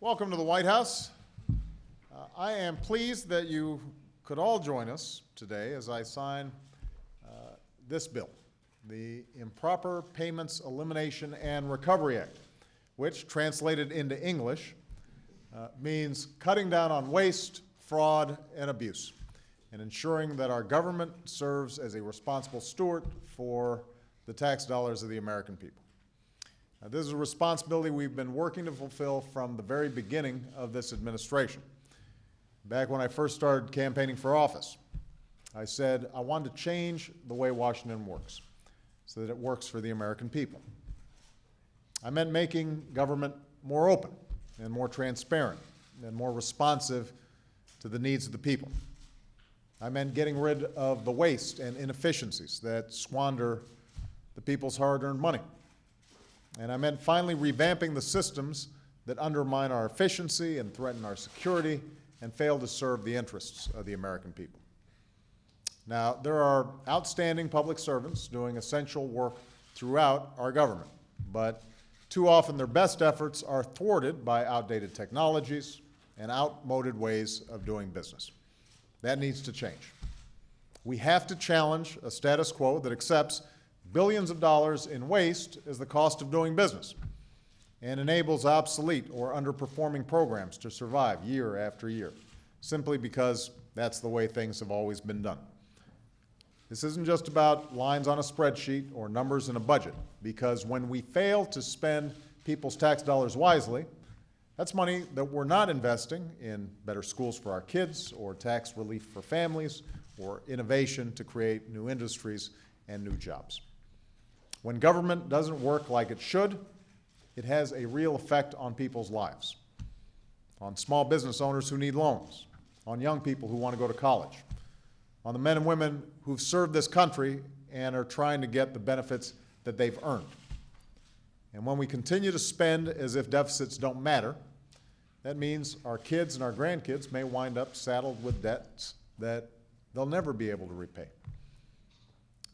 Welcome to the White House. I am pleased that you could all join us today as I sign this bill, the Improper Payments Elimination and Recovery Act, which, translated into English, means cutting down on waste, fraud, and abuse, and ensuring that our government serves as a responsible steward for the tax dollars of the American people. This is a responsibility we've been working to fulfill from the very beginning of this administration. Back when I first started campaigning for office, I said I wanted to change the way Washington works so that it works for the American people. I meant making government more open and more transparent and more responsive to the needs of the people. I meant getting rid of the waste and inefficiencies that squander the people's hard-earned money. And I meant finally revamping the systems that undermine our efficiency and threaten our security and fail to serve the interests of the American people. Now, there are outstanding public servants doing essential work throughout our government, but too often their best efforts are thwarted by outdated technologies and outmoded ways of doing business. That needs to change. We have to challenge a status quo that accepts billions of dollars in waste as the cost of doing business and enables obsolete or underperforming programs to survive year after year, simply because that's the way things have always been done. This isn't just about lines on a spreadsheet or numbers in a budget, because when we fail to spend people's tax dollars wisely, that's money that we're not investing in better schools for our kids, or tax relief for families, or innovation to create new industries and new jobs. When government doesn't work like it should, it has a real effect on people's lives, on small business owners who need loans, on young people who want to go to college, on the men and women who've served this country and are trying to get the benefits that they've earned. And when we continue to spend as if deficits don't matter, that means our kids and our grandkids may wind up saddled with debts that they'll never be able to repay.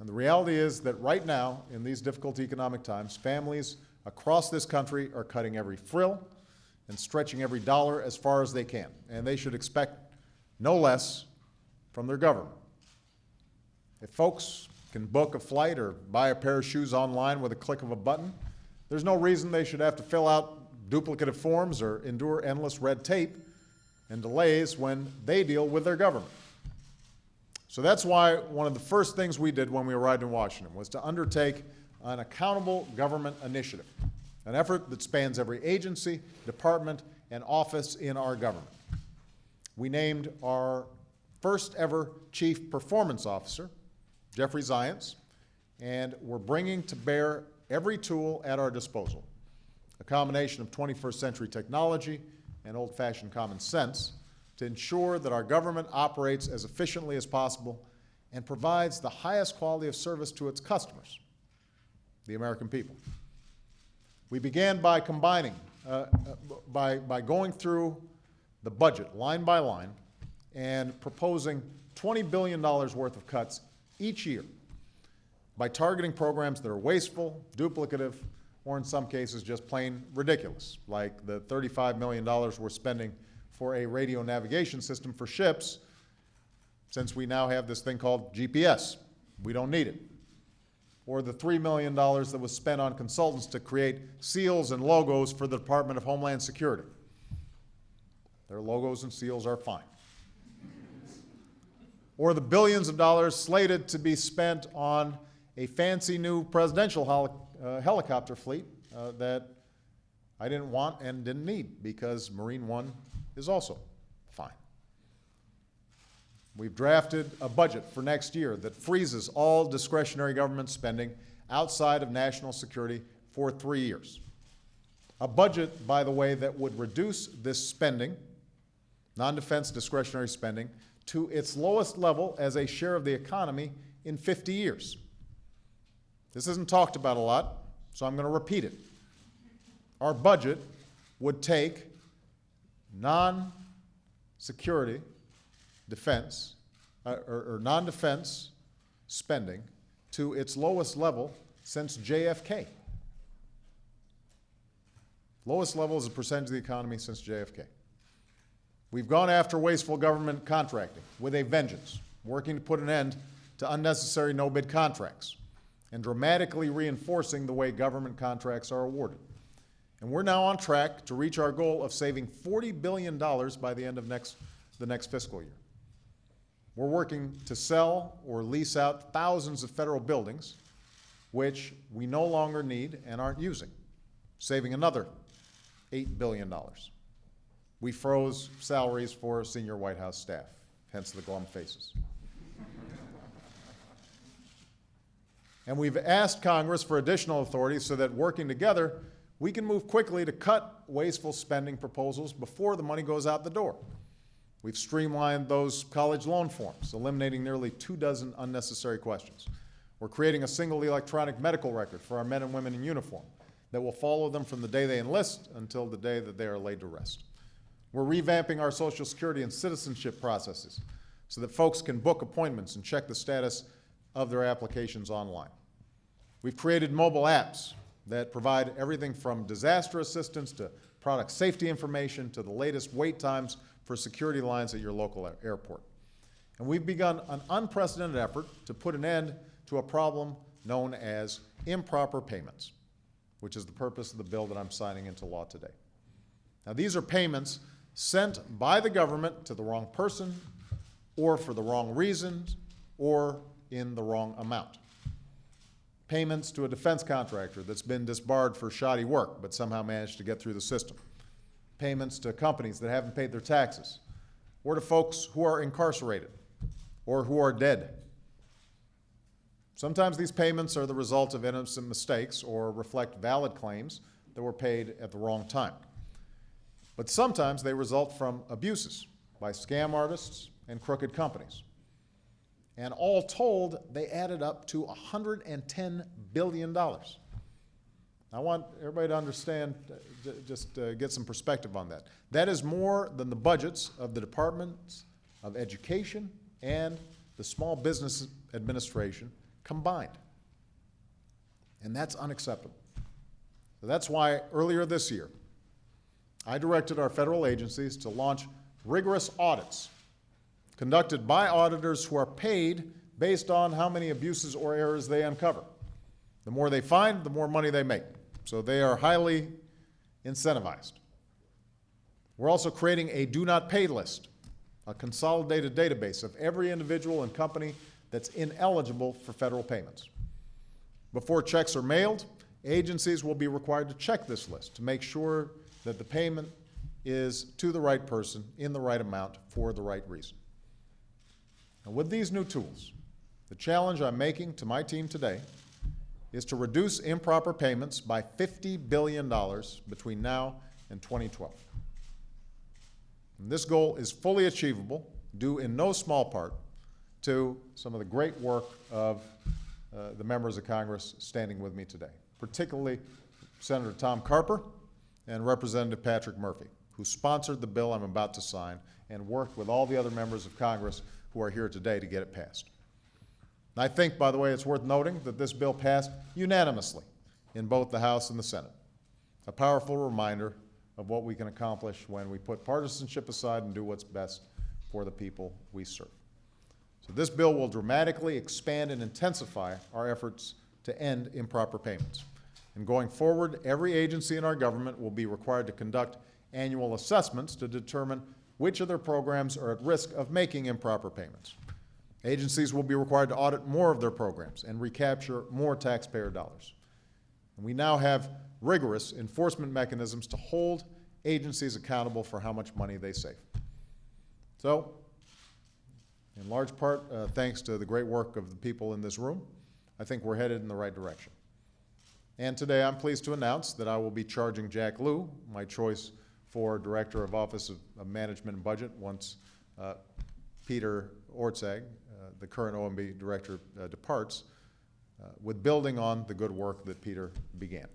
And the reality is that right now, in these difficult economic times, families across this country are cutting every frill and stretching every dollar as far as they can. And they should expect no less from their government. If folks can book a flight or buy a pair of shoes online with a click of a button, there's no reason they should have to fill out duplicative forms or endure endless red tape and delays when they deal with their government. So that's why one of the first things we did when we arrived in Washington was to undertake an accountable government initiative, an effort that spans every agency, department, and office in our government. We named our first ever Chief Performance Officer, Jeffrey Zients, and we're bringing to bear every tool at our disposal, a combination of 21st century technology and old-fashioned common sense, to ensure that our government operates as efficiently as possible and provides the highest quality of service to its customers, the American people. We began by combining, by going through the budget line by line and proposing $20 billion worth of cuts each year by targeting programs that are wasteful, duplicative, or in some cases just plain ridiculous, like the $35 million we're spending for a radio navigation system for ships, since we now have this thing called GPS. We don't need it. Or the $3 million that was spent on consultants to create seals and logos for the Department of Homeland Security. Their logos and seals are fine. Or the billions of dollars slated to be spent on a fancy new presidential helicopter fleet that I didn't want and didn't need, because Marine One is also fine. We've drafted a budget for next year that freezes all discretionary government spending outside of national security for 3 years. A budget, by the way, that would reduce this spending, non-defense discretionary spending, to its lowest level as a share of the economy in 50 years. This isn't talked about a lot, so I'm going to repeat it. Our budget would take non-security defense or non-defense spending to its lowest level since JFK. Lowest level as a percentage of the economy since JFK. We've gone after wasteful government contracting with a vengeance, working to put an end to unnecessary no-bid contracts and dramatically reinforcing the way government contracts are awarded. And we're now on track to reach our goal of saving $40 billion by the end of the next fiscal year. We're working to sell or lease out thousands of federal buildings, which we no longer need and aren't using, saving another $8 billion. We froze salaries for senior White House staff, hence the glum faces. And we've asked Congress for additional authority so that working together, we can move quickly to cut wasteful spending proposals before the money goes out the door. We've streamlined those college loan forms, eliminating nearly 24 unnecessary questions. We're creating a single electronic medical record for our men and women in uniform that will follow them from the day they enlist until the day that they are laid to rest. We're revamping our Social Security and citizenship processes so that folks can book appointments and check the status of their applications online. We've created mobile apps that provide everything from disaster assistance to product safety information to the latest wait times for security lines at your local airport. And we've begun an unprecedented effort to put an end to a problem known as improper payments, which is the purpose of the bill that I'm signing into law today. Now, these are payments sent by the government to the wrong person, or for the wrong reasons, or in the wrong amount. Payments to a defense contractor that's been disbarred for shoddy work but somehow managed to get through the system. Payments to companies that haven't paid their taxes, or to folks who are incarcerated or who are dead. Sometimes these payments are the result of innocent mistakes or reflect valid claims that were paid at the wrong time. But sometimes they result from abuses by scam artists and crooked companies. And all told, they added up to $110 billion. I want everybody to understand, just get some perspective on that. That is more than the budgets of the Departments of Education and the Small Business Administration combined. And that's unacceptable. So that's why earlier this year, I directed our federal agencies to launch rigorous audits conducted by auditors who are paid based on how many abuses or errors they uncover. The more they find, the more money they make. So they are highly incentivized. We're also creating a do not pay list, a consolidated database of every individual and company that's ineligible for federal payments. Before checks are mailed, agencies will be required to check this list to make sure that the payment is to the right person in the right amount for the right reason. And with these new tools, the challenge I'm making to my team today is to reduce improper payments by $50 billion between now and 2012. And this goal is fully achievable, due in no small part to some of the great work of the members of Congress standing with me today, particularly Senator Tom Carper and Representative Patrick Murphy, who sponsored the bill I'm about to sign and worked with all the other members of Congress who are here today to get it passed. And I think, by the way, it's worth noting that this bill passed unanimously in both the House and the Senate, a powerful reminder of what we can accomplish when we put partisanship aside and do what's best for the people we serve. So this bill will dramatically expand and intensify our efforts to end improper payments. And going forward, every agency in our government will be required to conduct annual assessments to determine which of their programs are at risk of making improper payments. Agencies will be required to audit more of their programs and recapture more taxpayer dollars. And we now have rigorous enforcement mechanisms to hold agencies accountable for how much money they save. So, in large part, thanks to the great work of the people in this room, I think we're headed in the right direction. And today I'm pleased to announce that I will be charging Jack Lew, my choice for Director of Office of Management and Budget, once Peter Ortzag, the current OMB Director, departs, with building on the good work that Peter began.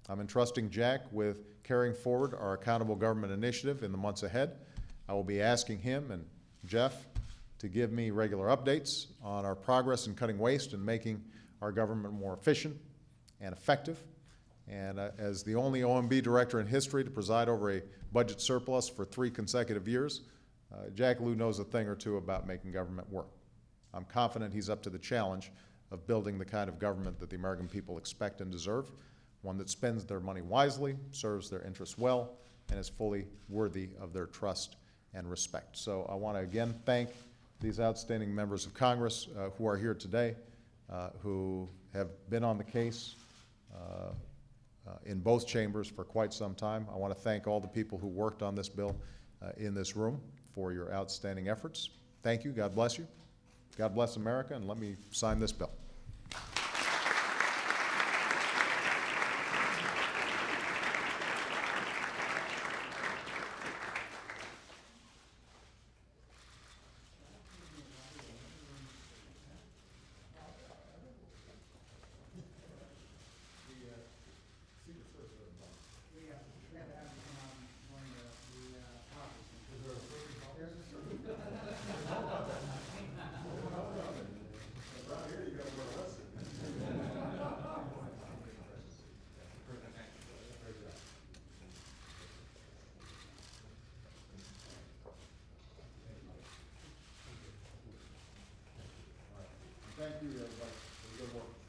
I'm entrusting Jack with carrying forward our Accountable Government Initiative in the months ahead. I will be asking him and Jeff to give me regular updates on our progress in cutting waste and making our government more efficient and effective. And as the only OMB director in history to preside over a budget surplus for 3 consecutive years, Jack Lew knows a thing or two about making government work. I'm confident he's up to the challenge of building the kind of government that the American people expect and deserve, one that spends their money wisely, serves their interests well, and is fully worthy of their trust and respect. So I want to again thank these outstanding members of Congress who are here today, who have been on the case in both chambers for quite some time. I want to thank all the people who worked on this bill in this room for your outstanding efforts. Thank you. God bless you. God bless America, and let me sign this bill. Thank you, everybody, for the good work.